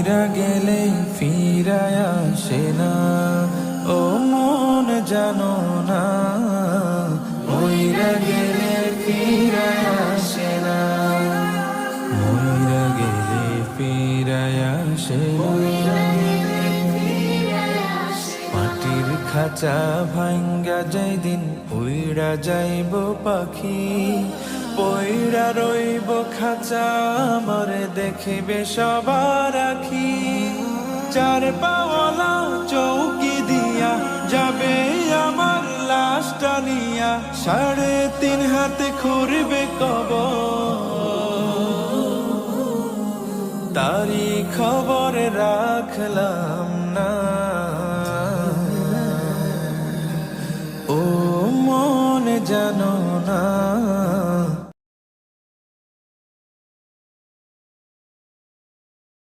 মইরা গেলে ফিরায় আসে না, ও মন জানো না, মইরা গেলে ফিরায় আসে না, মইরা গেলে ফিরায় আসে না। মাটির খাঁচা ভাঙ্গা যাই দিন উইড়া যাইব পাখি, পইড়া রইব খাঁচা মরে দেখিবে সবার আখি। চার পাওয়ালা চৌকি দিয়া যাবে আমার লাশটা নিয়া, 3.5 হাতে খুঁড়বে কবর, তারি খবর রাখলাম না। ও মন জানো